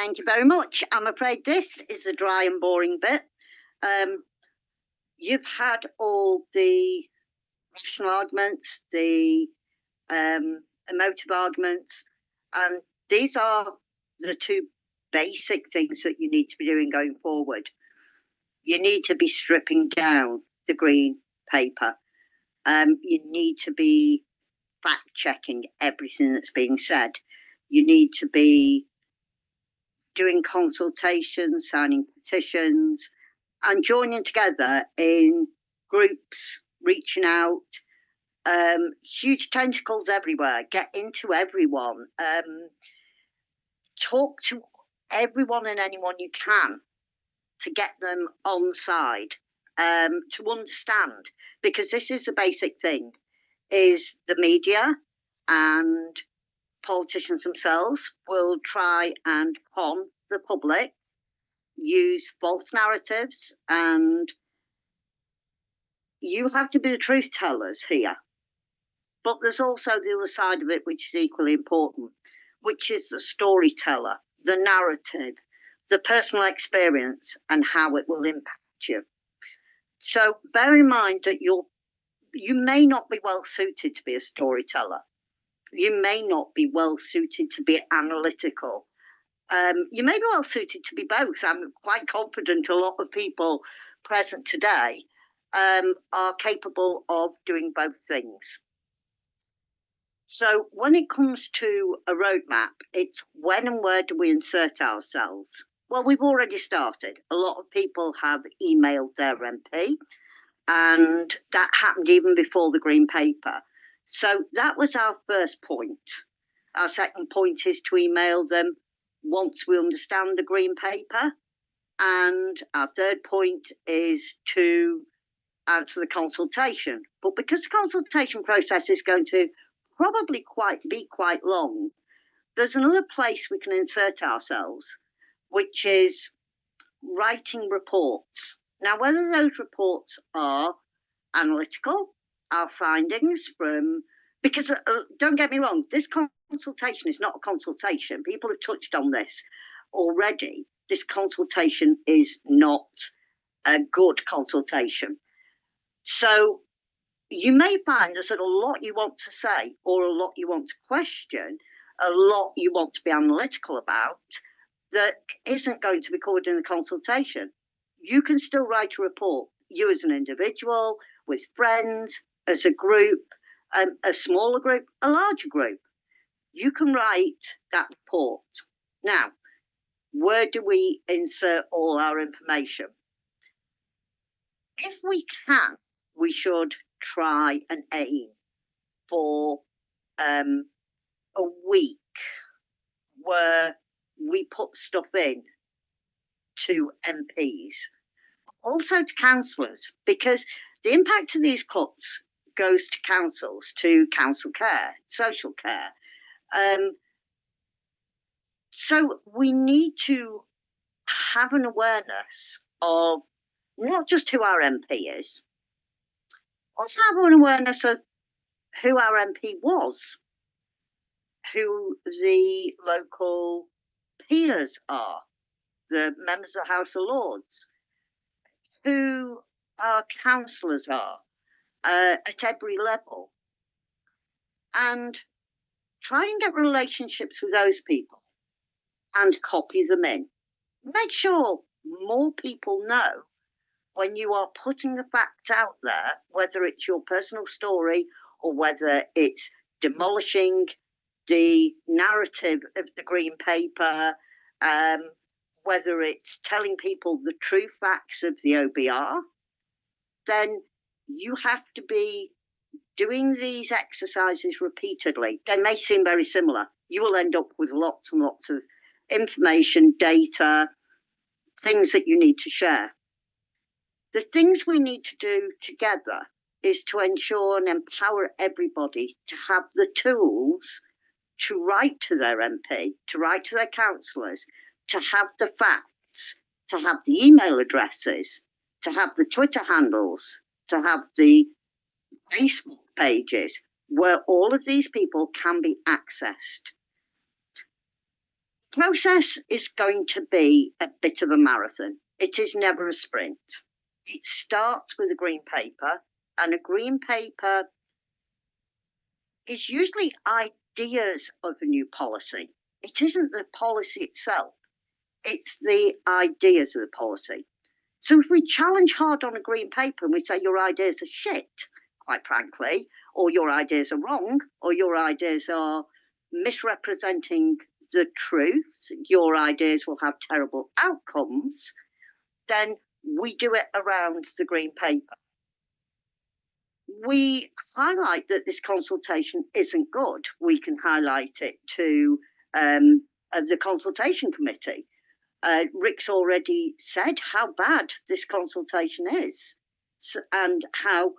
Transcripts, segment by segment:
Thank you very much. I'm afraid this is the dry and boring bit. You've had all the rational arguments, the emotive arguments, and these are the two basic things that you need to be doing going forward. You need to be stripping down the green paper. You need to be fact-checking everything that's being said. You need to be doing consultations, signing petitions, and joining together in groups, reaching out, huge tentacles everywhere, get into everyone, talk to everyone and anyone you can to get them on side, to understand, because this is the basic thing, is the media and politicians themselves will try and con the public, use false narratives, and you have to be the truth tellers here. But there's also the other side of it, which is equally important, which is the storyteller, the narrative, the personal experience, and how it will impact you. So bear in mind that you may not be well suited to be a storyteller. You may not be well suited to be analytical. You may be well suited to be both. I'm quite confident a lot of people present today are capable of doing both things. So when it comes to a roadmap, it's when and where do we insert ourselves? Well, we've already started. A lot of people have emailed their MP, and that happened even before the green paper. So that was our first point. Our second point is to email them once we understand the green paper. And our third point is to answer the consultation. But because the consultation process is going to probably be quite long, there's another place we can insert ourselves, which is writing reports. Now, whether those reports are analytical, our findings from, because don't get me wrong, this consultation is not a consultation. People have touched on this already. This consultation is not a good consultation. So you may find there's a lot you want to say, or a lot you want to question, a lot you want to be analytical about that isn't going to be covered in the consultation. You can still write a report, you as an individual, with friends, as a group, a smaller group, a larger group. You can write that report. Now, where do we insert all our information? If we can, we should try and aim for a week where we put stuff in to MPs, also to councillors, because the impact of these cuts goes to councils, to council care, social care. So we need to have an awareness of not just who our MP is, also have an awareness of who our MP was, who the local peers are, the members of the House of Lords, who our councillors are at every level, and try and get relationships with those people and copy them in. Make sure more people know when you are putting the facts out there, whether it's your personal story or whether it's demolishing the narrative of the green paper, whether it's telling people the true facts of the OBR, then you have to be doing these exercises repeatedly. They may seem very similar. You will end up with lots and lots of information, data, things that you need to share. The things we need to do together is to ensure and empower everybody to have the tools to write to their MP, to write to their councillors, to have the facts, to have the email addresses, to have the Twitter handles, to have the Facebook pages where all of these people can be accessed. Process is going to be a bit of a marathon. It is never a sprint. It starts with a green paper, and a green paper is usually ideas of a new policy. It isn't the policy itself, it's the ideas of the policy. So if we challenge hard on a green paper and we say your ideas are shit, quite frankly, or your ideas are wrong, or your ideas are misrepresenting the truth, your ideas will have terrible outcomes, then we do it around the green paper. We highlight that this consultation isn't good. We can highlight it to the consultation committee. Rick's already said how bad this consultation is, and how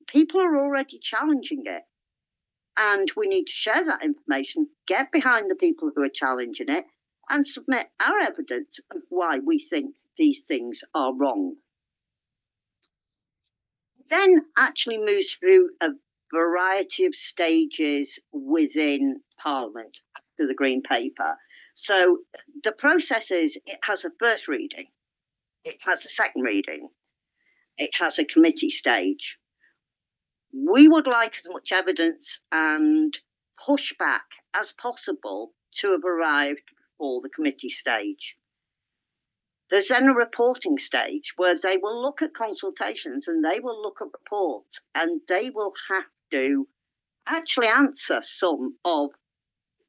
people are already challenging it. And we need to share that information, get behind the people who are challenging it, and submit our evidence of why we think these things are wrong. Then actually moves through a variety of stages within Parliament after the Green Paper. So the process is, it has a first reading, it has a second reading, it has a committee stage. We would like as much evidence and pushback as possible to have arrived before the committee stage. There's then a reporting stage where they will look at consultations and they will look at reports, and they will have to actually answer some of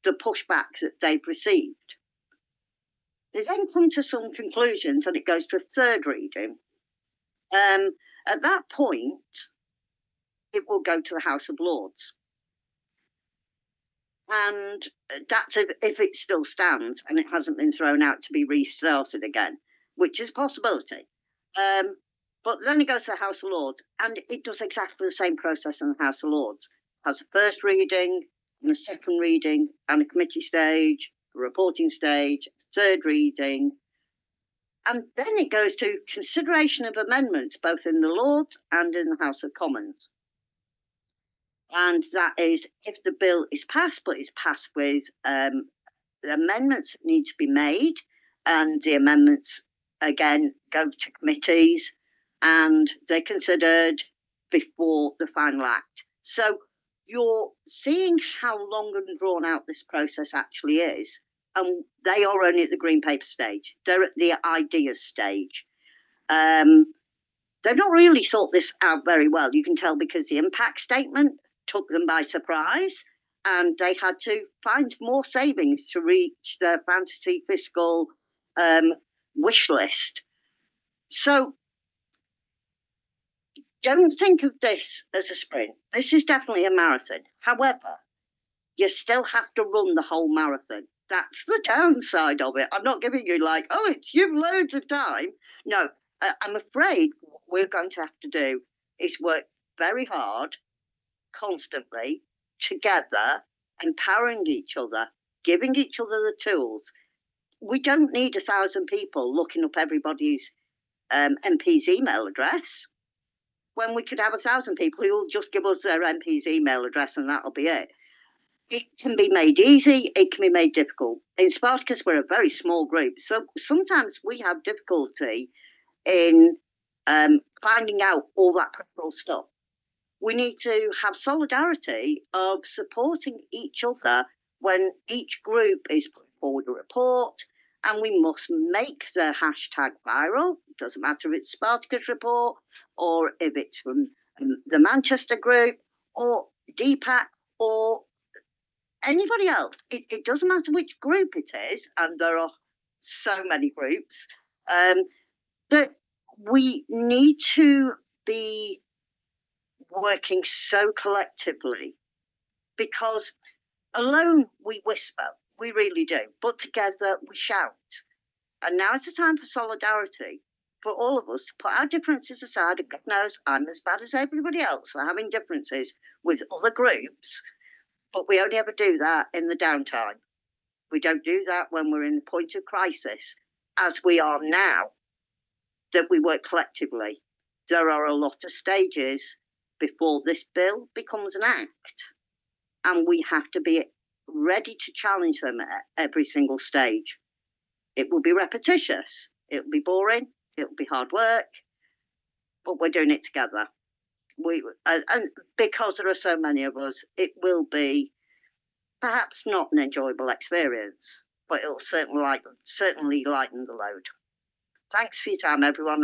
the pushback that they've received. They then come to some conclusions and it goes to a third reading. At that point, it will go to the House of Lords. And that's if it still stands and it hasn't been thrown out to be restarted again, which is a possibility. But then it goes to the House of Lords, and it does exactly the same process in the House of Lords. It has a first reading, and a second reading, and a committee stage, a reporting stage, a third reading. And then it goes to consideration of amendments, both in the Lords and in the House of Commons. And that is if the bill is passed, but it's passed with the amendments that need to be made, and the amendments again go to committees and they're considered before the final act. So you're seeing how long and drawn out this process actually is, and they are only at the green paper stage. They're at the ideas stage. They've not really thought this out very well. You can tell because the impact statement took them by surprise, and they had to find more savings to reach their fantasy fiscal wish list. So don't think of this as a sprint. This is definitely a marathon. However, you still have to run the whole marathon. That's the downside of it. I'm not giving you like, oh, you've loads of time. No, I'm afraid what we're going to have to do is work very hard, constantly, together, empowering each other, giving each other the tools. We don't need 1,000 people looking up everybody's MP's email address, when we could have 1,000 people who will just give us their MP's email address and that'll be it. It can be made easy, it can be made difficult. In Spartacus, we're a very small group, so sometimes we have difficulty in finding out all that critical stuff. We need to have solidarity of supporting each other when each group is putting forward a report, and we must make the hashtag viral. It doesn't matter if it's Spartacus report or if it's from the Manchester group or DPAC or anybody else. It doesn't matter which group it is, and there are so many groups, that we need to be working so collectively, because alone we whisper, we really do, but together we shout. And now is the time for solidarity, for all of us to put our differences aside. And God knows I'm as bad as everybody else for having differences with other groups, but we only ever do that in the downtime. We don't do that when we're in a point of crisis, as we are now, that we work collectively. There are a lot of stages before this bill becomes an act, and we have to be ready to challenge them at every single stage. It will be repetitious, it will be boring, it will be hard work, but we're doing it together. And because there are so many of us, it will be perhaps not an enjoyable experience, but it'll certainly lighten the load. Thanks for your time, everyone.